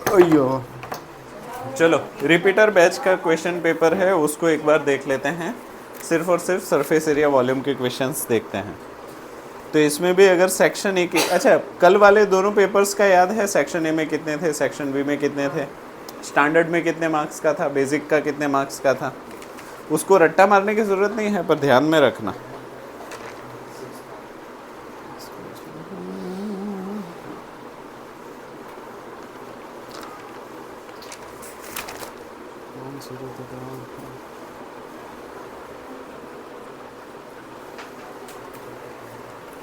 अयो, चलो repeater batch का क्वेश्चन पेपर है, उसको एक बार देख लेते हैं। सिर्फ और सिर्फ सरफेस एरिया वॉल्यूम के क्वेश्चंस देखते हैं। तो इसमें भी अगर सेक्शन ए की, अच्छा कल वाले दोनों पेपर्स का याद है? सेक्शन ए में कितने थे, सेक्शन बी में कितने थे, स्टैंडर्ड में कितने मार्क्स का था, बेसिक का कितने मार्क्स का था? उसको रट्टा मारने की ज़रूरत नहीं है, पर ध्यान में रखना।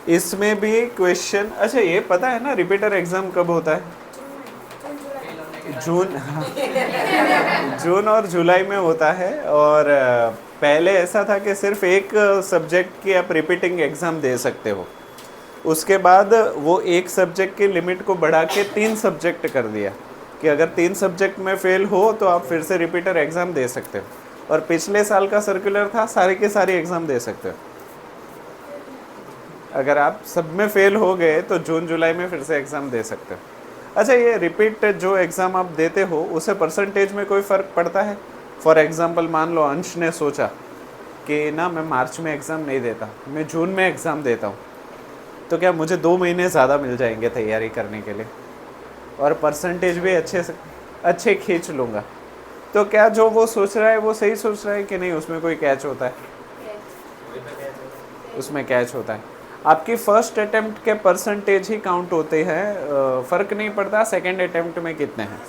इसमें भी क्वेश्चन, अच्छा ये पता है ना रिपीटर एग्जाम कब होता है? जून और जुलाई में होता है। और पहले ऐसा था कि सिर्फ एक सब्जेक्ट की आप रिपीटिंग एग्ज़ाम दे सकते हो। उसके बाद वो एक सब्जेक्ट की लिमिट को बढ़ा के 3 सब्जेक्ट कर दिया कि अगर 3 सब्जेक्ट में फेल हो तो आप फिर से रिपीटर एग्ज़ाम दे सकते हो। और पिछले साल का सर्कुलर था सारे के सारे एग्ज़ाम दे सकते हो। अगर आप सब में फेल हो गए तो जून जुलाई में फिर से एग्ज़ाम दे सकते हो। अच्छा ये रिपीट जो एग्ज़ाम आप देते हो उसे परसेंटेज में कोई फ़र्क पड़ता है? फॉर एग्ज़ाम्पल मान लो अंश ने सोचा कि ना मैं मार्च में एग्ज़ाम नहीं देता, मैं जून में एग्ज़ाम देता हूँ, तो क्या मुझे 2 महीने ज़्यादा मिल जाएंगे तैयारी करने के लिए और परसेंटेज भी अच्छे खींच लूँगा? तो क्या जो वो सोच रहा है वो सही सोच रहा है कि नहीं? उसमें कोई कैच होता है? उसमें कैच होता है। आपकी फर्स्ट अटेम्प्ट के परसेंटेज ही काउंट होते हैं, फ़र्क नहीं पड़ता सेकंड अटेम्प्ट में कितने हैं।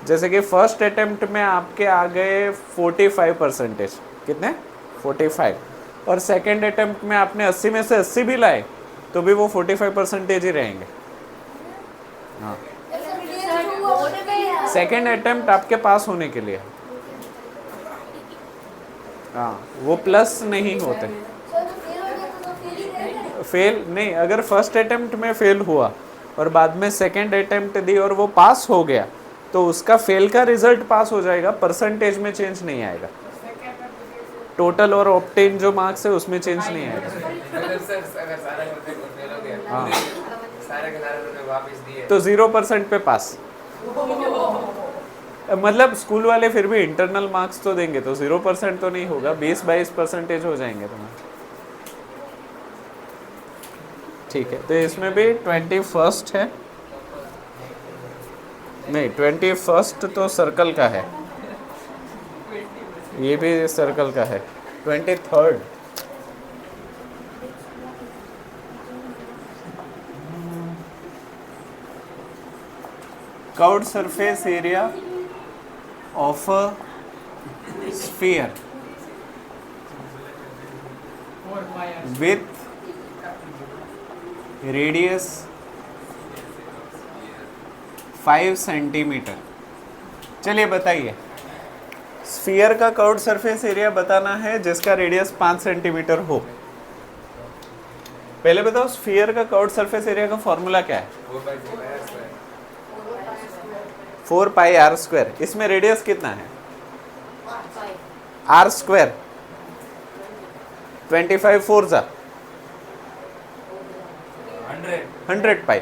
जैसे कि फर्स्ट अटेम्प्ट में आपके आ गए 45%, कितने? 45। और सेकंड अटेम्प्ट में आपने 80 में से 80 भी लाए तो भी वो 45% ही रहेंगे। हाँ, सेकंड अटेम्प्ट आपके पास होने के लिए, हाँ वो प्लस नहीं होते। फेल नहीं, अगर फर्स्ट अटेम्प्ट में फेल हुआ और बाद में सेकंड अटेम्प्ट दी और वो पास हो गया तो उसका फेल का रिजल्ट पास हो जाएगा, परसेंटेज में चेंज नहीं आएगा। टोटल और ऑब्टेन जो मार्क्स है उसमें चेंज नहीं आएगा। हाँ तो 0% पे पास। मतलब स्कूल वाले फिर भी इंटरनल मार्क्स तो देंगे, तो 0% तो नहीं होगा, 20-22% हो जाएंगे तुम्हारे। ठीक है, तो इसमें भी 21 है, नहीं 21 तो सर्कल का है, ये भी सर्कल का है। 23 curved surface area of a sphere with radius 5 centimetre. चलिए बताइए, स्फीयर का कर्व्ड सरफेस एरिया बताना है जिसका रेडियस 5 सेंटीमीटर हो। पहले बताओ स्फीयर का कर्व्ड सरफेस एरिया का फॉर्मूला क्या है? 4 पाई आर स्क्वायर। इसमें रेडियस कितना है? Are square. 25 4 जा 100 पाई।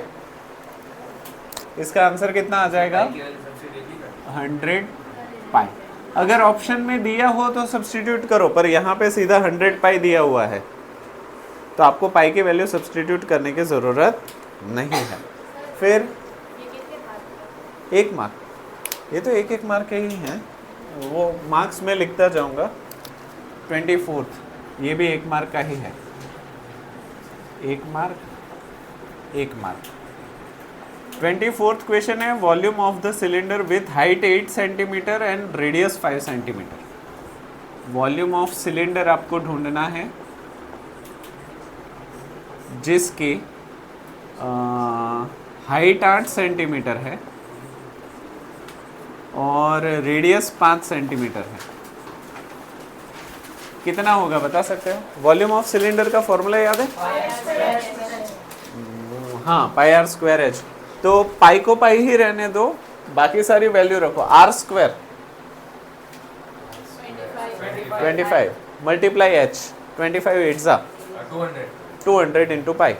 इसका आंसर कितना आ जाएगा? 100 पाई। अगर ऑप्शन में दिया हो तो सब्स्टिट्यूट करो, पर यहाँ पे सीधा 100 पाई दिया हुआ है तो आपको पाई की वैल्यू सब्स्टिट्यूट करने की ज़रूरत नहीं है। फिर 1 मार्क, ये तो एक एक मार्क के ही हैं, वो मार्क्स में लिखता जाऊंगा। 24, ये भी 1 मार्क का ही है, 1 मार्क 1 मार्क। 24th क्वेश्चन है volume of the cylinder with height 8 centimetre and radius 5 centimetre. Volume of cylinder आपको ढूंढना है जिसकी हाइट 8 सेंटीमीटर है और रेडियस 5 सेंटीमीटर है। कितना होगा बता सकते हो? वॉल्यूम ऑफ सिलेंडर का फॉर्मूला याद है? हाँ, पाई आर स्क्वायर एच। तो पाई को पाई ही रहने दो, बाकी सारी वैल्यू रखो। आर स्क्वायर 25 मल्टीप्लाई एच, 25 8 जा 200 इंटू पाई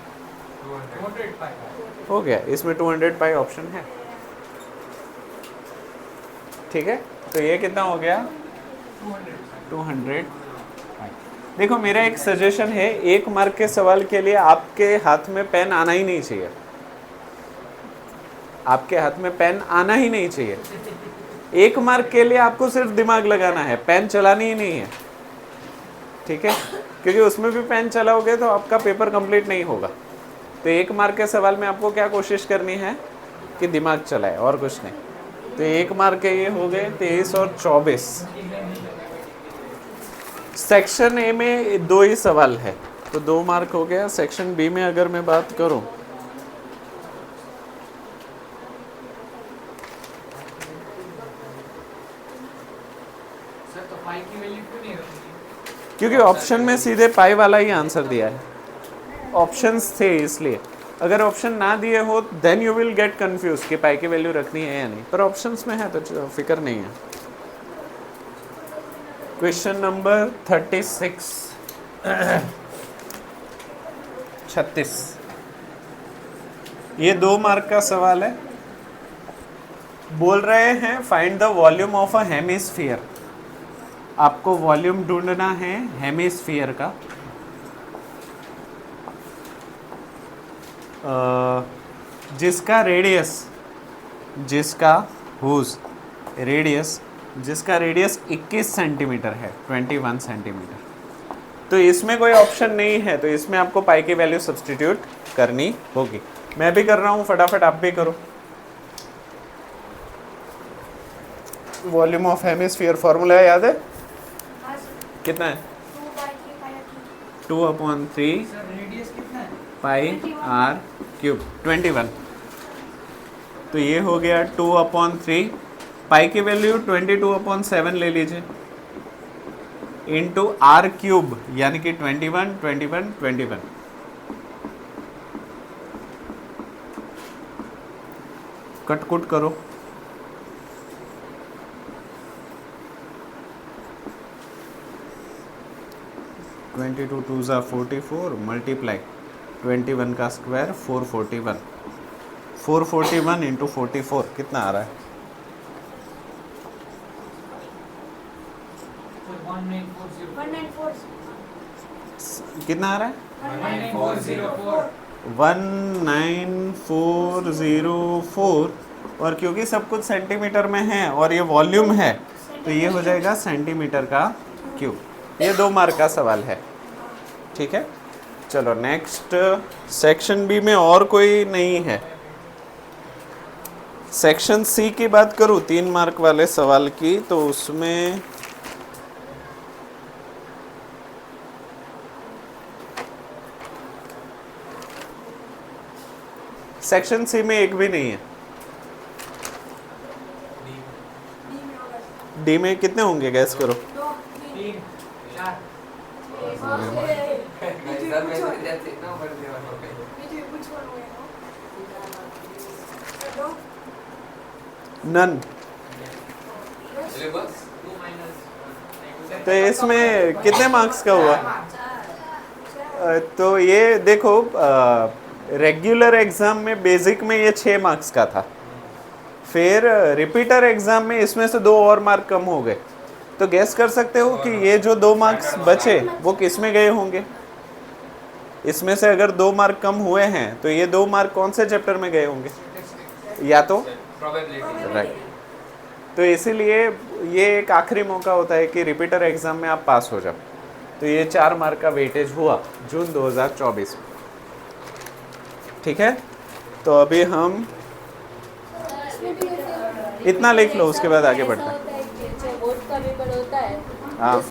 हो गया। इसमें 200 पाई ऑप्शन है, ठीक है। तो ये कितना हो गया? 200 पाई। देखो मेरा एक सजेशन है, 1 मार्क के सवाल के लिए आपके हाथ में पेन आना ही नहीं चाहिए, आपके हाथ में पेन आना ही नहीं चाहिए। 1 मार्क के लिए आपको सिर्फ दिमाग लगाना है, पेन चलानी ही नहीं है, ठीक है। क्योंकि उसमें भी पेन चलाओगे तो आपका पेपर कंप्लीट नहीं होगा। तो 1 मार्क के सवाल में आपको क्या कोशिश करनी है कि दिमाग चलाए, और कुछ नहीं। तो 1 मार्क के ये हो गए 23 और 24। सेक्शन ए में 2 ही सवाल है तो 2 मार्क हो गया। सेक्शन बी में अगर मैं बात करूं, क्योंकि ऑप्शन में सीधे पाई वाला ही आंसर दिया है, ऑप्शंस थे इसलिए। अगर ऑप्शन ना दिए हो then you will get confuse कि पाई की वैल्यू रखनी है या नहीं, पर ऑप्शंस में है तो फिक्र नहीं है। क्वेश्चन नंबर 36 36, ये 2 मार्क का सवाल है। बोल रहे हैं find the volume of a hemisphere. आपको वॉल्यूम ढूंढना है हेमिस्फीयर का। जिसका रेडियस, जिसका हुज रेडियस, जिसका रेडियस 21 सेंटीमीटर है, 21 सेंटीमीटर। तो इसमें कोई ऑप्शन नहीं है, तो इसमें आपको पाई की वैल्यू सब्स्टिट्यूट करनी होगी। मैं भी कर रहा हूँ, फटाफट आप भी करो। वॉल्यूम ऑफ हेमिस्फीयर फॉर्मूला याद है? कितना है? 2/3 पाई आर क्यूब 21। तो ये हो गया 2/3, पाई की वैल्यू 22/7 ले लीजिए, इंटू आर क्यूब यानी कि 21 21 21। कटकुट करो। 22 2 ज़ा 44 मल्टीप्लाई 21 का स्क्वायर 441। 441 इंटू 44 कितना आ रहा है? 1940। कितना आ रहा है? 19404। और क्योंकि सब कुछ सेंटीमीटर में है और ये वॉल्यूम है तो ये हो जाएगा सेंटीमीटर का क्यूब। ये 2 मार्क का सवाल है, ठीक है। चलो नेक्स्ट, सेक्शन बी में और कोई नहीं है। सेक्शन सी की बात करूं 3 मार्क वाले सवाल की, तो उसमें सेक्शन सी में एक भी नहीं है। डी में कितने होंगे गैस करो? नन। तो इसमें कितने मार्क्स का हुआ? तो ये देखो, रेगुलर एग्जाम में बेसिक में ये 6 मार्क्स का था, फिर रिपीटर एग्जाम में इसमें से 2 और मार्क कम हो गए, तो गैस कर सकते हो कि ये जो 2 मार्क्स बचे वो किस में गए होंगे? इसमें से अगर 2 मार्क कम हुए हैं तो ये 2 मार्क कौन से चैप्टर में गए होंगे? या तो राइट। तो इसीलिए ये एक आखिरी मौका होता है कि रिपीटर एग्जाम में आप पास हो जाओ। तो ये 4 मार्क का वेटेज हुआ जून 2024 में। ठीक है, तो अभी हम इतना लिख लो, उसके बाद आगे बढ़ते हैं। वोट का पेपर होता है। हाँ